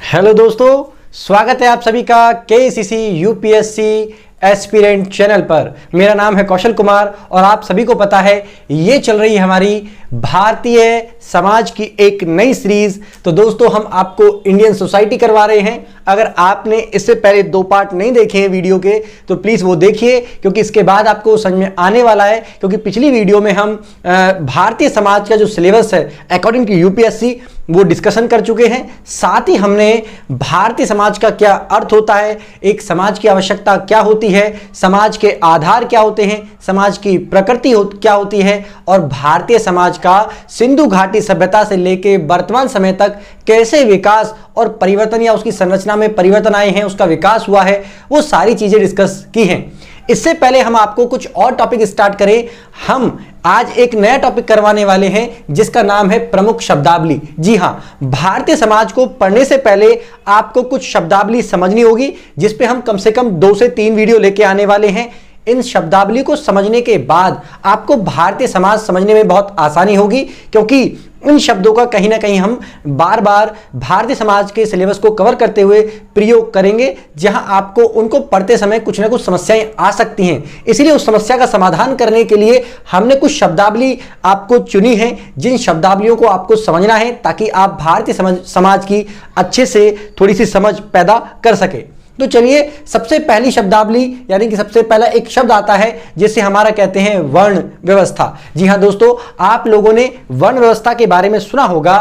Hello दोस्तों, स्वागत है आप सभी का केसीसी यूपीएससी एस्पिरेंट चैनल पर। मेरा नाम है कौशल कुमार और आप सभी को पता है ये चल रही है हमारी भारतीय समाज की एक नई सीरीज। तो दोस्तों, हम आपको इंडियन सोसाइटी करवा रहे हैं। अगर आपने इससे पहले 2 पार्ट नहीं देखे हैं वीडियो के तो प्लीज वो देखिए, क्योंकि इसके बाद आपको समझ में आने वाला है। क्योंकि पिछली वीडियो में हम भारतीय समाज का जो सिलेबस है अकॉर्डिंग टू यूपीएससी वो डिस्कशन कर चुके हैं। साथ ही हमने भारतीय समाज का क्या अर्थ होता है, एक समाज की आवश्यकता क्या होती है, समाज के आधार क्या होते हैं, समाज की प्रकृति क्या होती है और भारतीय समाज का सिंधु घाटी सभ्यता से लेकर वर्तमान समय तक कैसे विकास और परिवर्तन या उसकी संरचना में परिवर्तन आए हैं, उसका विकास हुआ है, वो सारी चीजें डिस्कस की हैं। इससे पहले हम आपको कुछ और टॉपिक स्टार्ट करें, हम आज एक नया टॉपिक करवाने वाले हैं जिसका नाम है प्रमुख शब्दावली। जी हां, भारतीय समाज को पढ़ने से पहले आपको कुछ शब्दावली समझनी होगी, जिस पे हम कम से कम 2 से 3 वीडियो लेके आने वाले हैं। इन शब्दावली को समझने के बाद आपको भारतीय समाज समझने में बहुत आसानी होगी, क्योंकि इन शब्दों का कहीं ना कहीं हम बार बार भारतीय समाज के सिलेबस को कवर करते हुए प्रयोग करेंगे, जहां आपको उनको पढ़ते समय कुछ ना कुछ समस्याएं आ सकती हैं। इसलिए उस समस्या का समाधान करने के लिए हमने कुछ शब्दावली आपको चुनी है, जिन शब्दावलियों को आपको समझना है ताकि आप भारतीय समाज की अच्छे से थोड़ी सी समझ पैदा कर सके। तो चलिए, सबसे पहली शब्दावली यानी कि सबसे पहला एक शब्द आता है जिसे हमारा कहते हैं वर्ण व्यवस्था। जी हां दोस्तों, आप लोगों ने वर्ण व्यवस्था के बारे में सुना होगा।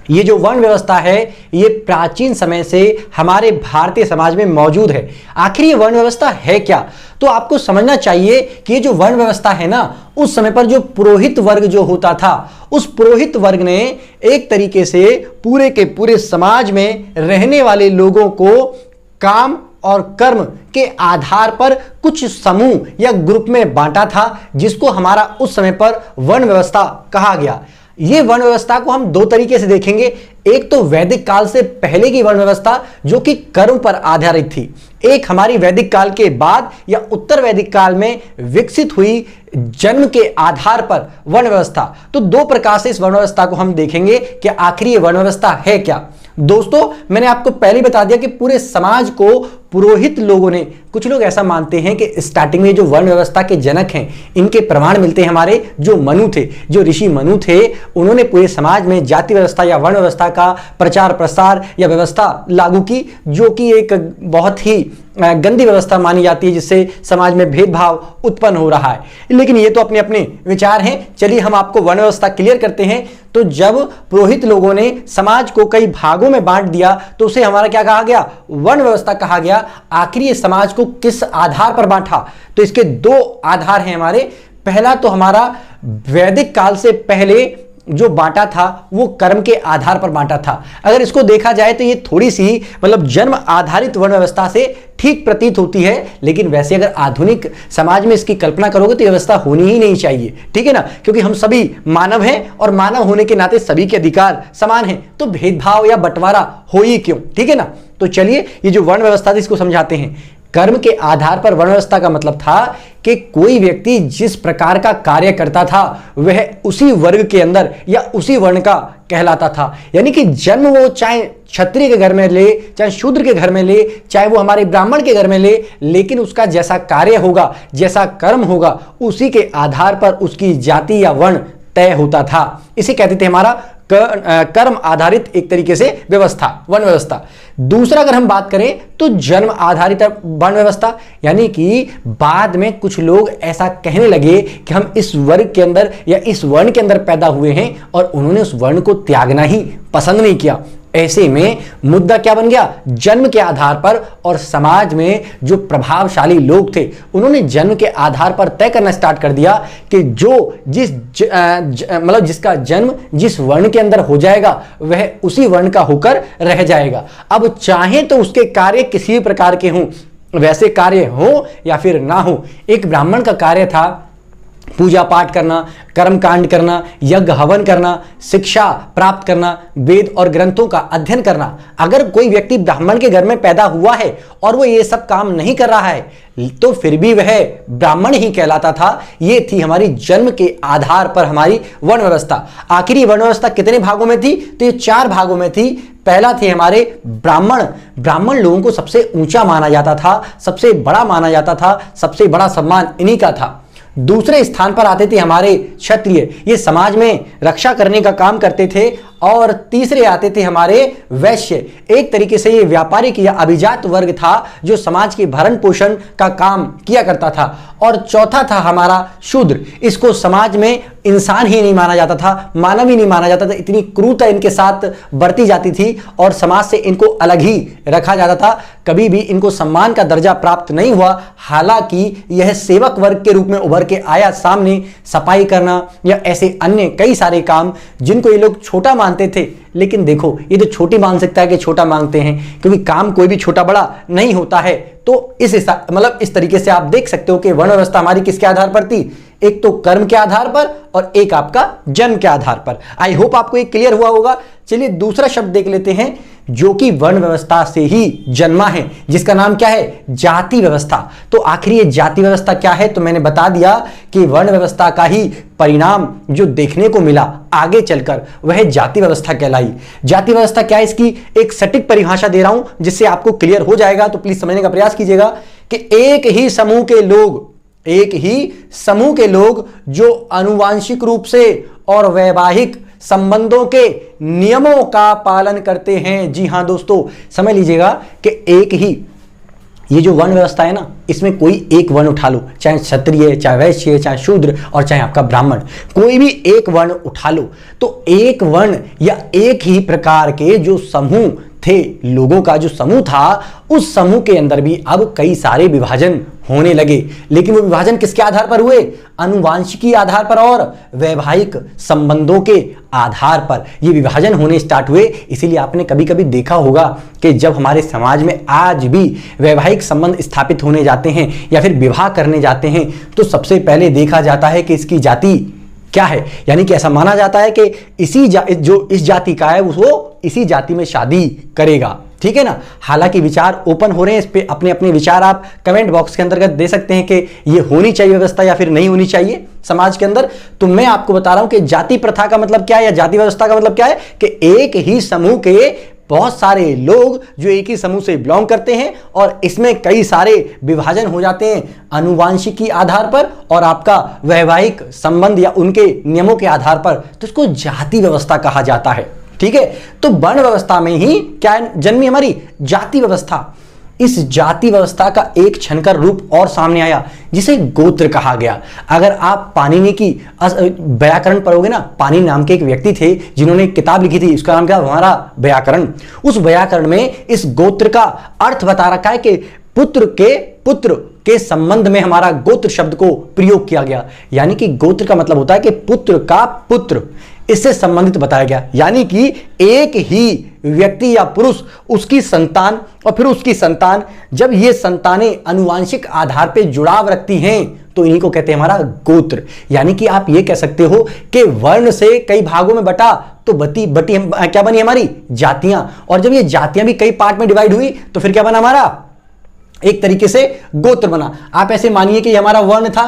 ये जो वर्ण व्यवस्था है ये प्राचीन समय से हमारे भारतीय समाज में मौजूद है। आखिर ये वर्ण व्यवस्था है क्या? तो आपको समझना चाहिए कि ये जो वर्ण व्यवस्था है ना, उस समय पर जो पुरोहित वर्ग जो होता था, उस पुरोहित वर्ग ने एक तरीके से पूरे के पूरे समाज में रहने वाले लोगों को काम और कर्म के आधार पर कुछ समूह या ग्रुप में बांटा था, जिसको हमारा उस समय पर वर्ण व्यवस्था कहा गया। ये वर्ण व्यवस्था को हम 2 तरीके से देखेंगे। एक तो वैदिक काल से पहले की वर्ण व्यवस्था जो कि कर्म पर आधारित थी, एक हमारी वैदिक काल के बाद या उत्तर वैदिक काल में विकसित हुई जन्म के आधार पर वर्ण व्यवस्था। तो 2 प्रकार से इस वर्ण व्यवस्था को हम देखेंगे कि आखिर ये वर्ण व्यवस्था है क्या। दोस्तों, मैंने आपको पहले बता दिया कि पूरे समाज को पुरोहित लोगों ने, कुछ लोग ऐसा मानते हैं कि स्टार्टिंग में जो वर्ण व्यवस्था के जनक हैं, इनके प्रमाण मिलते हैं हमारे जो मनु थे, जो ऋषि मनु थे, उन्होंने पूरे समाज में जाति व्यवस्था या वर्ण व्यवस्था का प्रचार प्रसार या व्यवस्था लागू की, जो कि एक बहुत ही गंदी व्यवस्था मानी जाती है, जिससे समाज में भेदभाव उत्पन्न हो रहा है। लेकिन ये तो अपने अपने विचार हैं। चलिए, हम आपको वर्ण व्यवस्था क्लियर करते हैं। तो जब पुरोहित लोगों ने समाज को कई भागों में बांट दिया तो उसे हमारा क्या कहा गया? वर्ण व्यवस्था कहा गया। आखिर ये समाज को किस आधार पर बांटा? तो इसके 2 आधार हैं हमारे। पहला तो हमारा वैदिक काल से पहले जो बांटा था वो कर्म के आधार पर बांटा था। अगर इसको देखा जाए तो ये थोड़ी सी मतलब जन्म आधारित वर्ण व्यवस्था से ठीक प्रतीत होती है, लेकिन वैसे अगर आधुनिक समाज में इसकी कल्पना करोगे तो व्यवस्था होनी ही नहीं चाहिए, ठीक है ना, क्योंकि हम सभी मानव हैं और मानव होने के नाते सभी के अधिकार समान हैं, तो भेदभाव या बंटवारा हो ही क्यों, ठीक है ना। तो चलिए, ये जो वर्ण व्यवस्था थी इसको समझाते हैं। कर्म के आधार पर वर्ण व्यवस्था का मतलब था कि कोई व्यक्ति जिस प्रकार का कार्य करता था वह उसी वर्ग के अंदर या उसी वर्ण का कहलाता था। यानी कि जन्म वो चाहे क्षत्रिय के घर में ले, चाहे शूद्र के घर में ले, चाहे वो हमारे ब्राह्मण के घर में ले, लेकिन उसका जैसा कार्य होगा, जैसा कर्म होगा, उसी के आधार पर उसकी जाति या वर्ण तय होता था। इसे कहते थे हमारा कर्म आधारित एक तरीके से व्यवस्था, वर्ण व्यवस्था। दूसरा अगर हम बात करें तो जन्म आधारित वर्ण व्यवस्था, यानी कि बाद में कुछ लोग ऐसा कहने लगे कि हम इस वर्ग के अंदर या इस वर्ण के अंदर पैदा हुए हैं और उन्होंने उस वर्ण को त्यागना ही पसंद नहीं किया। ऐसे में मुद्दा क्या बन गया? जन्म के आधार पर, और समाज में जो प्रभावशाली लोग थे उन्होंने जन्म के आधार पर तय करना स्टार्ट कर दिया कि जो मतलब जिसका जन्म जिस वर्ण के अंदर हो जाएगा वह उसी वर्ण का होकर रह जाएगा। अब चाहे तो उसके कार्य किसी भी प्रकार के हों, वैसे कार्य हो या फिर ना हो। एक ब्राह्मण का कार्य था पूजा पाठ करना, कर्म कांड करना, यज्ञ हवन करना, शिक्षा प्राप्त करना, वेद और ग्रंथों का अध्ययन करना। अगर कोई व्यक्ति ब्राह्मण के घर में पैदा हुआ है और वो ये सब काम नहीं कर रहा है तो फिर भी वह ब्राह्मण ही कहलाता था। ये थी हमारी जन्म के आधार पर हमारी वर्ण व्यवस्था। आखिर ये वर्ण व्यवस्था कितने भागों में थी? तो ये 4 भागों में थी। पहला थे हमारे ब्राह्मण। ब्राह्मण लोगों को सबसे ऊंचा माना जाता था, सबसे बड़ा माना जाता था, सबसे बड़ा सम्मान इन्हीं का था। दूसरे स्थान पर आते थे हमारे क्षत्रिय, ये समाज में रक्षा करने का काम करते थे। और तीसरे आते थे हमारे वैश्य, एक तरीके से ये व्यापारिक या अभिजात वर्ग था जो समाज के भरण पोषण का काम किया करता था। और चौथा था हमारा शूद्र, इसको समाज में इंसान ही नहीं माना जाता था, मानव ही नहीं माना जाता था। इतनी क्रूरता इनके साथ बरती जाती थी और समाज से इनको अलग ही रखा जाता था। कभी भी इनको सम्मान का दर्जा प्राप्त नहीं हुआ। हालांकि यह सेवक वर्ग के रूप में उभर के आया सामने, सफाई करना या ऐसे अन्य कई सारे काम जिनको ये लोग छोटा मानते थे। लेकिन देखो, ये तो छोटी मानसिकता है कि छोटा मांगते हैं, क्योंकि काम कोई भी छोटा बड़ा नहीं होता है। तो इस तरीके से आप देख सकते हो कि वर्ण व्यवस्था हमारी किसके आधार पर थी? एक तो कर्म के आधार पर और एक आपका जन्म के आधार पर। आई होप आपको ये क्लियर हुआ होगा। चलिए दूसरा शब्द देख लेते हैं जो कि वर्ण व्यवस्था से ही जन्मा है, जिसका नाम क्या है? जाति व्यवस्था। तो आखिर ये जाति व्यवस्था क्या है? तो मैंने बता दिया कि वर्ण व्यवस्था का ही परिणाम जो देखने को मिला आगे चलकर वह जाति व्यवस्था कहलाई। जाति व्यवस्था क्या है, इसकी एक सटीक परिभाषा दे रहा हूं जिससे आपको क्लियर हो जाएगा। तो प्लीज समझने का प्रयास कीजिएगा कि एक ही समूह के लोग जो आनुवांशिक रूप से और वैवाहिक संबंधों के नियमों का पालन करते हैं। जी हां दोस्तों, समझ लीजिएगा कि एक ही ये जो वर्ण व्यवस्था है ना, इसमें कोई एक वर्ण उठा लो, चाहे क्षत्रिय, चाहे वैश्य, चाहे शूद्र और चाहे आपका ब्राह्मण, कोई भी एक वर्ण उठा लो, तो एक वर्ण या एक ही प्रकार के जो समूह थे, लोगों का जो समूह था, उस समूह के अंदर भी अब कई सारे विभाजन होने लगे। लेकिन वो विभाजन किसके आधार पर हुए? आनुवांशिकी आधार पर और वैवाहिक संबंधों के आधार पर ये विभाजन होने स्टार्ट हुए। इसीलिए आपने कभी कभी देखा होगा कि जब हमारे समाज में आज भी वैवाहिक संबंध स्थापित होने जाते हैं या फिर विवाह करने जाते हैं, तो सबसे पहले देखा जाता है कि इसकी जाति क्या है। यानी कि ऐसा माना जाता है कि जो इस जाति का है वो इसी जाति में शादी करेगा। ठीक है ना। हालांकि विचार ओपन हो रहे हैं, इस पे अपने अपने विचार आप कमेंट बॉक्स के अंतर्गत दे सकते हैं कि ये होनी चाहिए व्यवस्था या फिर नहीं होनी चाहिए समाज के अंदर। तो मैं आपको बता रहा हूं कि जाति प्रथा का मतलब क्या है या जाति व्यवस्था का मतलब क्या है कि एक ही समूह के बहुत सारे लोग जो एक ही समूह से बिलोंग करते हैं और इसमें कई सारे विभाजन हो जाते हैं आनुवांशिकी आधार पर और आपका वैवाहिक संबंध या उनके नियमों के आधार पर, तो इसको जाति व्यवस्था कहा जाता है। ठीक है। तो वर्ण व्यवस्था में ही क्या जन्मी हमारी जाति व्यवस्था। इस जाति व्यवस्था का एक क्षणकर रूप और सामने आया जिसे गोत्र कहा गया। अगर आप पाणिनि की व्याकरण पढ़ोगे ना, पाणिनि नाम के एक व्यक्ति थे जिन्होंने एक किताब लिखी थी, उसका नाम क्या? हमारा व्याकरण। उस व्याकरण में इस गोत्र का अर्थ बता रखा है कि पुत्र के संबंध में हमारा गोत्र शब्द को प्रयोग किया गया। यानी कि गोत्र का मतलब होता है कि पुत्र का पुत्र, इससे संबंधित बताया गया। यानी कि एक ही व्यक्ति या पुरुष, उसकी संतान और फिर उसकी संतान, जब ये संतानें अनुवांशिक आधार पर जुड़ाव रखती हैं तो इन्हीं को कहते हैं हमारा गोत्र। यानी कि आप ये कह सकते हो कि वर्ण से कई भागों में बटा तो बटी क्या बनी हमारी? जातियां। और जब ये जातियां भी कई पार्ट में डिवाइड हुई तो फिर क्या बना हमारा? एक तरीके से गोत्र बना। आप ऐसे मानिए कि हमारा वर्ण था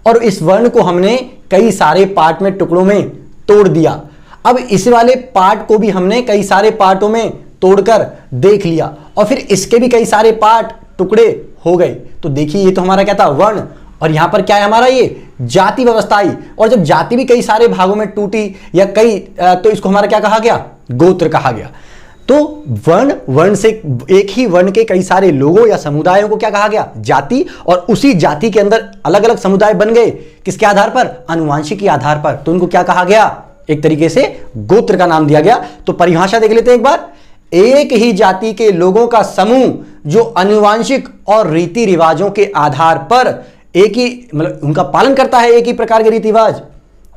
और इस वर्ण को हमने कई सारे पार्ट में, टुकड़ों में तोड़ दिया। अब इस वाले पार्ट को भी हमने कई सारे पार्टों में तोड़कर देख लिया और फिर इसके भी कई सारे पार्ट, टुकड़े हो गए। तो देखिए, ये तो हमारा क्या था? वर्ण। और यहां पर क्या है हमारा? ये जाति व्यवस्था आई। और जब जाति भी कई सारे भागों में टूटी या तो इसको हमारा क्या कहा गया? गोत्र कहा गया। तो वर्ण से एक ही वर्ण के कई सारे लोगों या समुदायों को क्या कहा गया? जाति। और उसी जाति के अंदर अलग अलग समुदाय बन गए, किसके आधार पर? आनुवांशिकी आधार पर। तो उनको क्या कहा गया? एक तरीके से गोत्र का नाम दिया गया। तो परिभाषा देख लेते हैं एक बार। एक ही जाति के लोगों का समूह जो आनुवांशिक और रीति रिवाजों के आधार पर एक ही मतलब उनका पालन करता है, एक ही प्रकार के रीति रिवाज,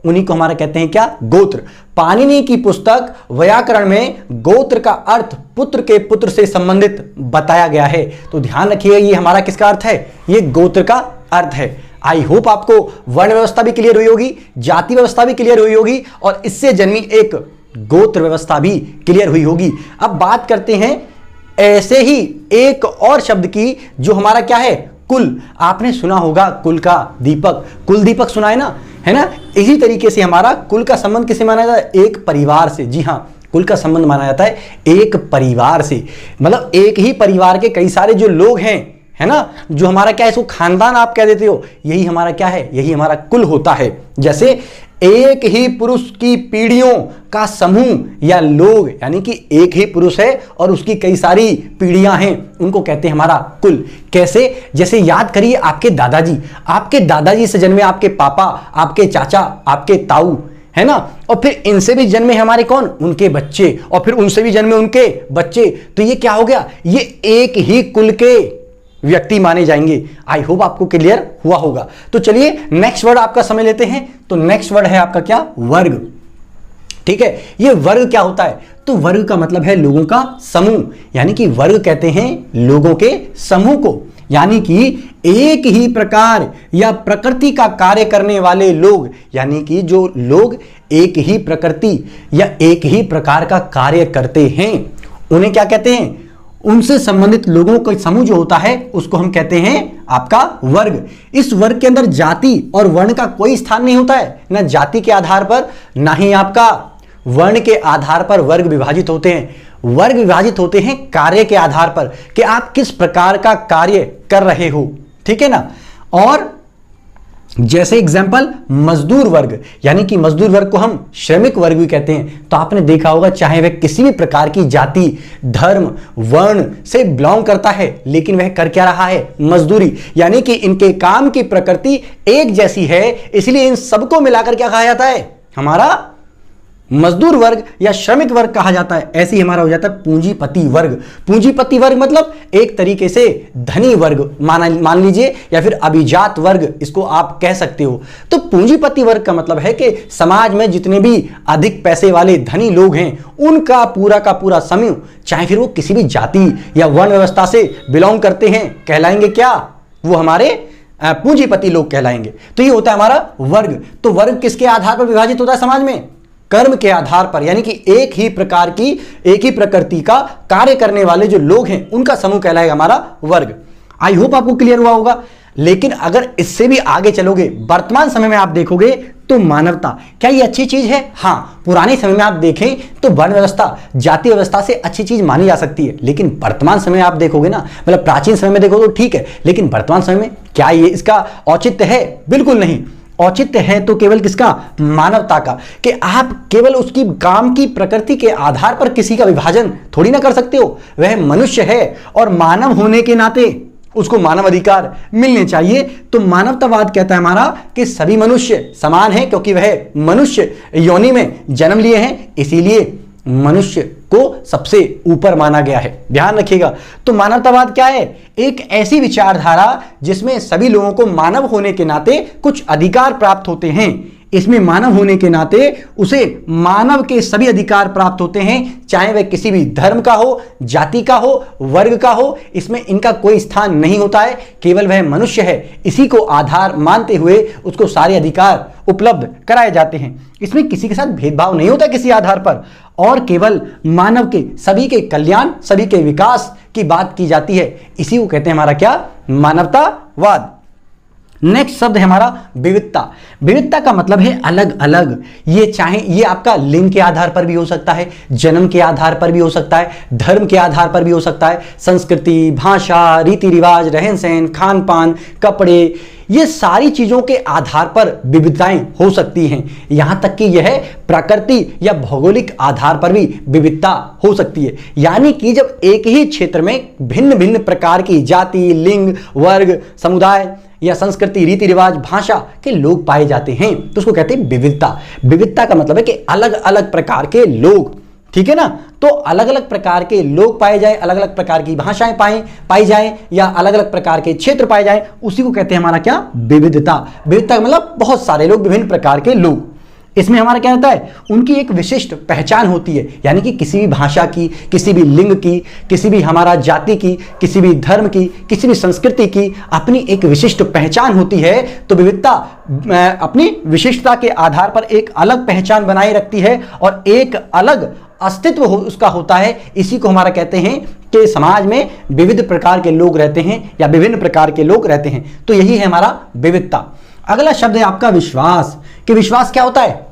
उन्हीं को हमारा कहते हैं क्या? गोत्र। पाणिनि की पुस्तक व्याकरण में गोत्र का अर्थ पुत्र के पुत्र से संबंधित बताया गया है। तो ध्यान रखिए, ये हमारा किसका अर्थ है? ये गोत्र का अर्थ है। आई होप आपको वर्ण व्यवस्था भी क्लियर हुई होगी, जाति व्यवस्था भी क्लियर हुई होगी और इससे जन्मी एक गोत्र व्यवस्था भी क्लियर हुई होगी। अब बात करते हैं ऐसे ही एक और शब्द की जो हमारा क्या है, कुल। आपने सुना होगा कुल का दीपक, कुल दीपक सुना है ना। इसी तरीके से हमारा कुल का संबंध किससे माना जाता है, एक परिवार से। जी हाँ, कुल का संबंध माना जाता है एक परिवार से, मतलब एक ही परिवार के कई सारे जो लोग हैं, है ना, जो हमारा क्या है, इसको खानदान आप कह देते हो, यही हमारा क्या है, यही हमारा कुल होता है। जैसे एक ही पुरुष की पीढ़ियों का समूह या लोग, यानी कि एक ही पुरुष है और उसकी कई सारी पीढ़ियां हैं, उनको कहते हैं हमारा कुल। कैसे, जैसे याद करिए आपके दादाजी से जन्मे आपके पापा, आपके चाचा, आपके ताऊ, है ना, और फिर इनसे भी जन्मे हमारे कौन, उनके बच्चे, और फिर उनसे भी जन्मे उनके बच्चे। तो ये क्या हो गया, ये एक ही कुल के व्यक्ति माने जाएंगे। आई होप आपको क्लियर हुआ होगा। तो चलिए नेक्स्ट वर्ड आपका समझ लेते हैं। तो नेक्स्ट वर्ड है आपका क्या, वर्ग। ठीक है, ये वर्ग क्या होता है, तो वर्ग का मतलब है लोगों का समूह, यानी कि वर्ग कहते हैं लोगों के समूह को, यानी कि एक ही प्रकार या प्रकृति का कार्य करने वाले लोग, यानी कि जो लोग एक ही प्रकृति या एक ही प्रकार का कार्य करते हैं उन्हें क्या कहते हैं, उनसे संबंधित लोगों का समूह जो होता है उसको हम कहते हैं आपका वर्ग। इस वर्ग के अंदर जाति और वर्ण का कोई स्थान नहीं होता है, ना जाति के आधार पर ना ही आपका वर्ण के आधार पर वर्ग विभाजित होते हैं। वर्ग विभाजित होते हैं कार्य के आधार पर कि आप किस प्रकार का कार्य कर रहे हो, ठीक है ना। और जैसे एग्जाम्पल मजदूर वर्ग, यानी कि मजदूर वर्ग को हम श्रमिक वर्ग भी कहते हैं। तो आपने देखा होगा चाहे वह किसी भी प्रकार की जाति, धर्म, वर्ण से बिलोंग करता है, लेकिन वह कर क्या रहा है, मजदूरी, यानी कि इनके काम की प्रकृति एक जैसी है, इसलिए इन सबको मिलाकर क्या कहा जाता है, हमारा मजदूर वर्ग या श्रमिक वर्ग कहा जाता है। ऐसे ही हमारा हो जाता है पूंजीपति वर्ग। पूंजीपति वर्ग मतलब एक तरीके से धनी वर्ग मान लीजिए, या फिर अभिजात वर्ग इसको आप कह सकते हो। तो पूंजीपति वर्ग का मतलब है कि समाज में जितने भी अधिक पैसे वाले धनी लोग हैं उनका पूरा का पूरा समूह, चाहे फिर वो किसी भी जाति या वर्ण व्यवस्था से बिलोंग करते हैं, कहलाएंगे क्या, वो हमारे पूंजीपति लोग कहलाएंगे। तो ये होता है हमारा वर्ग। तो वर्ग किसके आधार पर विभाजित होता है समाज में, कर्म के आधार पर, यानी कि एक ही प्रकार की, एक ही प्रकृति का कार्य करने वाले जो लोग हैं उनका समूह कहलाएगा हमारा वर्ग। आई होप आपको क्लियर हुआ होगा। लेकिन अगर इससे भी आगे चलोगे, वर्तमान समय में आप देखोगे तो मानवता, क्या ये अच्छी चीज है? हाँ, पुराने समय में आप देखें तो वर्ण व्यवस्था, जाति व्यवस्था से अच्छी चीज मानी जा सकती है, लेकिन वर्तमान समय में आप देखोगे ना, मतलब प्राचीन समय में देखो तो ठीक है, लेकिन वर्तमान समय में क्या ये इसका औचित्य है? बिल्कुल नहीं। औचित्य है तो केवल किसका, मानवता का, कि आप केवल उसकी काम की प्रकृति के आधार पर किसी का विभाजन थोड़ी ना कर सकते हो। वह मनुष्य है और मानव होने के नाते उसको मानव अधिकार मिलने चाहिए। तो मानवतावाद कहता है हमारा कि सभी मनुष्य समान हैं, क्योंकि वह मनुष्य योनि में जन्म लिए हैं, इसीलिए मनुष्य को सबसे ऊपर माना गया है। ध्यान रखिएगा। तो मानवतावाद क्या है? एक ऐसी विचारधारा जिसमें सभी लोगों को मानव होने के नाते कुछ अधिकार प्राप्त होते हैं। इसमें मानव होने के नाते उसे मानव के सभी अधिकार प्राप्त होते हैं, चाहे वह किसी भी धर्म का हो, जाति का हो, वर्ग का हो, इसमें इनका कोई स्थान नहीं होता है। केवल वह मनुष्य है, इसी को आधार मानते हुए उसको सारे अधिकार उपलब्ध कराए जाते हैं। इसमें किसी के साथ भेदभाव नहीं होता किसी आधार पर, और केवल मानव के सभी के कल्याण, सभी के विकास की बात की जाती है। इसी को कहते हैं हमारा क्या, मानवतावाद। नेक्स्ट शब्द है हमारा विविधता। विविधता का मतलब है अलग अलग। ये चाहे ये आपका लिंग के आधार पर भी हो सकता है, जन्म के आधार पर भी हो सकता है, धर्म के आधार पर भी हो सकता है, संस्कृति, भाषा, रीति रिवाज, रहन सहन, खान पान, कपड़े, ये सारी चीजों के आधार पर विविधताएं हो सकती हैं। यहां तक कि यह प्रकृति या भौगोलिक आधार पर भी विविधता हो सकती है। यानी कि जब एक ही क्षेत्र में भिन्न भिन्न प्रकार की जाति, लिंग, वर्ग, समुदाय या संस्कृति, रीति रिवाज, भाषा के लोग पाए जाते हैं, तो उसको कहते हैं विविधता। विविधता का मतलब है कि अलग अलग प्रकार के लोग, ठीक है ना। तो अलग अलग प्रकार के लोग पाए जाए, अलग अलग प्रकार की भाषाएं पाई जाए, या अलग अलग प्रकार के क्षेत्र पाए जाए, उसी को कहते हैं हमारा क्या, विविधता। विविधता का मतलब बहुत सारे लोग, विभिन्न प्रकार के लोग। इसमें हमारा क्या होता है, उनकी एक विशिष्ट पहचान होती है, यानी कि किसी भी भाषा की, किसी भी लिंग की, किसी भी हमारा जाति की, किसी भी धर्म की, किसी भी संस्कृति की अपनी एक विशिष्ट पहचान होती है। तो विविधता अपनी विशिष्टता के आधार पर एक अलग पहचान बनाए रखती है और एक अलग अस्तित्व उसका होता है। इसी को हमारा कहते हैं कि समाज में विविध प्रकार के लोग रहते हैं या विभिन्न प्रकार के लोग रहते हैं। तो यही है हमारा विविधता। अगला शब्द है आपका विश्वास। कि विश्वास क्या होता है?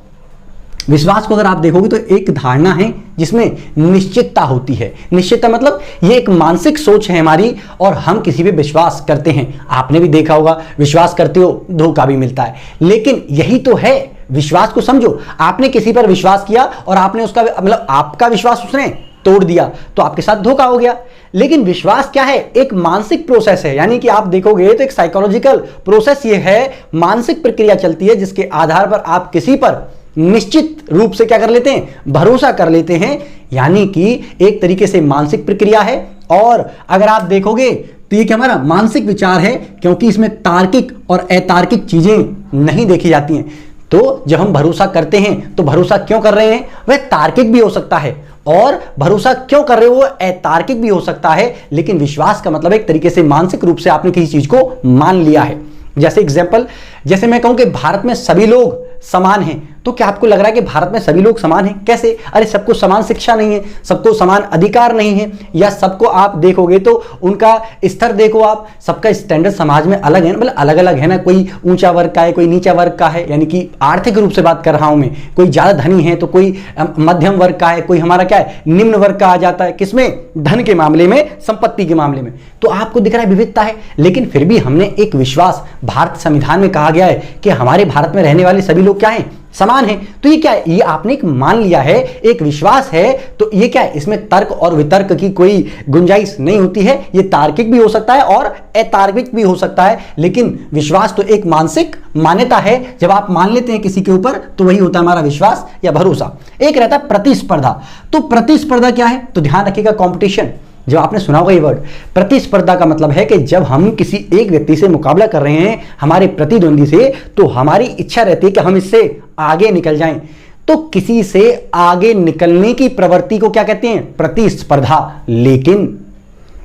विश्वास को अगर आप देखोगे तो एक धारणा है जिसमें निश्चितता होती है। निश्चितता मतलब ये एक मानसिक सोच है हमारी और हम किसी पे विश्वास करते हैं। आपने भी देखा होगा, विश्वास करते हो धोखा भी मिलता है, लेकिन यही तो है। विश्वास को समझो, आपने किसी पर विश्वास किया और आपने उसका मतलब आपका विश्वास उसने तोड़ दिया तो आपके साथ धोखा हो गया। लेकिन विश्वास क्या है? एक मानसिक प्रोसेस है, यानी कि आप देखोगे तो एक साइकोलॉजिकल प्रोसेस ये है, मानसिक प्रक्रिया चलती है जिसके आधार पर आप किसी पर निश्चित रूप से क्या कर लेते हैं, भरोसा कर लेते हैं। यानी कि एक तरीके से मानसिक प्रक्रिया है। और अगर आप देखोगे तो ये क्या हमारा मानसिक विचार है, क्योंकि इसमें तार्किक और अतार्किक चीजें नहीं देखी जाती हैं। तो जब हम भरोसा करते हैं तो भरोसा क्यों कर रहे हैं, वह तार्किक भी हो सकता है और भरोसा क्यों कर रहे हो वो अतार्किक भी हो सकता है। लेकिन विश्वास का मतलब एक तरीके से मानसिक रूप से आपने किसी चीज को मान लिया है। जैसे एग्जांपल, जैसे मैं कहूं कि भारत में सभी लोग समान हैं, तो क्या आपको लग रहा है कि भारत में सभी लोग समान हैं? कैसे? अरे सबको समान शिक्षा नहीं है, सबको समान अधिकार नहीं है, या सबको आप देखोगे तो उनका स्तर देखो आप, सबका स्टैंडर्ड समाज में अलग है, मतलब अलग अलग है ना। कोई ऊंचा वर्ग का है, कोई नीचा वर्ग का है, यानी कि आर्थिक रूप से बात कर रहा हूं मैं। कोई ज्यादा धनी है तो कोई मध्यम वर्ग का है, कोई हमारा क्या है, निम्न वर्ग का आ जाता है। किसमें? धन के मामले में, संपत्ति के मामले में। तो आपको दिख रहा है विविधता है, लेकिन फिर भी हमने एक विश्वास, भारत संविधान में कहा गया है कि हमारे भारत में रहने वाले सभी लोग क्या हैं, समान है। तो ये क्या है, ये आपने एक मान लिया है, एक विश्वास है। तो ये क्या है, इसमें तर्क और वितर्क की कोई गुंजाइश नहीं होती है। ये तार्किक भी हो सकता है और अतार्किक भी हो सकता है, लेकिन विश्वास तो एक मानसिक मान्यता है। जब आप मान लेते हैं किसी के ऊपर तो वही होता है हमारा विश्वास या भरोसा। एक रहता है प्रतिस्पर्धा। तो प्रतिस्पर्धा क्या है? तो ध्यान रखिएगा, कॉम्पिटिशन। जब आपने सुना होगा ये वर्ड, प्रतिस्पर्धा का मतलब है कि जब हम किसी एक व्यक्ति से मुकाबला कर रहे हैं, हमारे प्रतिद्वंदी से, तो हमारी इच्छा रहती है कि हम इससे आगे निकल जाएं। तो किसी से आगे निकलने की प्रवृत्ति को क्या कहते हैं? प्रतिस्पर्धा। लेकिन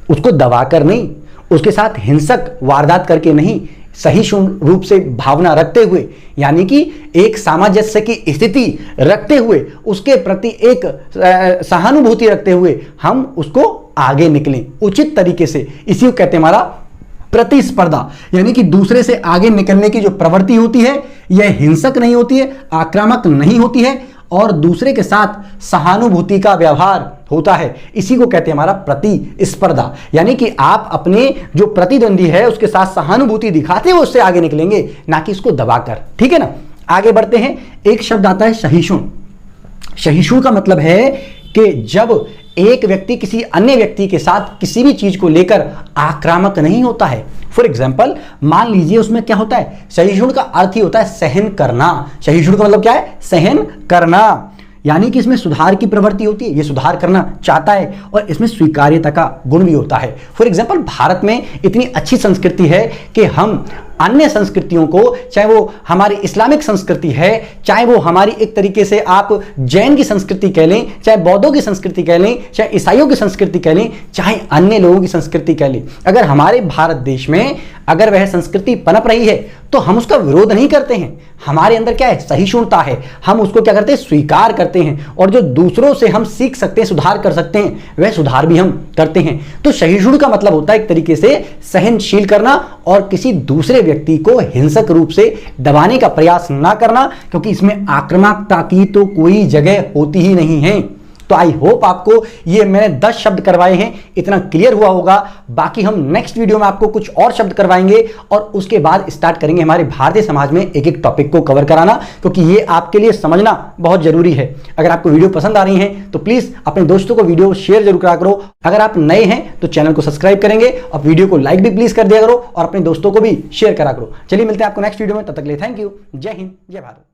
उसको दबाकर नहीं, उसके साथ हिंसक वारदात करके नहीं, सहिष्णु रूप से भावना रखते हुए, यानी कि एक सामंजस्य की स्थिति रखते हुए, उसके प्रति एक सहानुभूति रखते हुए हम उसको आगे निकलें उचित तरीके से। इसी को कहते हैं हमारा प्रतिस्पर्धा। यानी कि दूसरे से आगे निकलने की जो प्रवृत्ति होती है यह हिंसक नहीं होती है, आक्रामक नहीं होती है और दूसरे के साथ सहानुभूति का व्यवहार होता है। इसी को कहते हैं हमारा प्रतिस्पर्धा। यानी कि आप अपने जो प्रतिद्वंदी है उसके साथ सहानुभूति दिखाते हुए उससे आगे निकलेंगे, ना कि इसको दबाकर। ठीक है ना। आगे बढ़ते हैं। एक शब्द आता है सहिष्णु। सहिष्णु का मतलब है कि जब एक व्यक्ति किसी अन्य व्यक्ति के साथ किसी भी चीज को लेकर आक्रामक नहीं होता है। फॉर एग्जाम्पल, मान लीजिए उसमें क्या होता है, सहिष्णु का अर्थ ही होता है सहन करना। सहिष्णु का मतलब क्या है? सहन करना। यानी कि इसमें सुधार की प्रवृत्ति होती है, ये सुधार करना चाहता है और इसमें स्वीकार्यता का गुण भी होता है। फॉर एग्जाम्पल, भारत में इतनी अच्छी संस्कृति है कि हम अन्य संस्कृतियों को, चाहे वो हमारी इस्लामिक संस्कृति है, चाहे वो हमारी एक तरीके से आप जैन की संस्कृति कह लें, चाहे बौद्धों की संस्कृति कह लें, चाहे ईसाइयों की संस्कृति कह लें, चाहे अन्य लोगों की संस्कृति कह लें, अगर हमारे भारत देश में अगर वह संस्कृति पनप रही है तो हम उसका विरोध नहीं करते हैं। हमारे अंदर क्या है? सहिष्णुता है। हम उसको क्या करते हैं? स्वीकार करते हैं। और जो दूसरों से हम सीख सकते हैं, सुधार कर सकते हैं, वह सुधार भी हम करते हैं। तो सहिष्णु का मतलब होता है एक तरीके से सहनशील करना और किसी दूसरे व्यक्ति को हिंसक रूप से दबाने का प्रयास ना करना, क्योंकि इसमें आक्रामकता की तो कोई जगह होती ही नहीं है। तो आई होप आपको ये मैंने 10 शब्द करवाए हैं इतना क्लियर हुआ होगा। बाकी हम नेक्स्ट वीडियो में आपको कुछ और शब्द करवाएंगे और उसके बाद स्टार्ट करेंगे हमारे भारतीय समाज में एक एक टॉपिक को कवर कराना, क्योंकि ये आपके लिए समझना बहुत जरूरी है। अगर आपको वीडियो पसंद आ रही है तो प्लीज अपने दोस्तों को वीडियो शेयर जरूर करा करो। अगर आप नए हैं तो चैनल को सब्सक्राइब करेंगे और वीडियो को लाइक भी प्लीज कर दिया करो और अपने दोस्तों को भी शेयर करा करो। चलिए मिलते हैं आपको नेक्स्ट वीडियो में, तब तक के लिए थैंक यू। जय हिंद, जय भारत।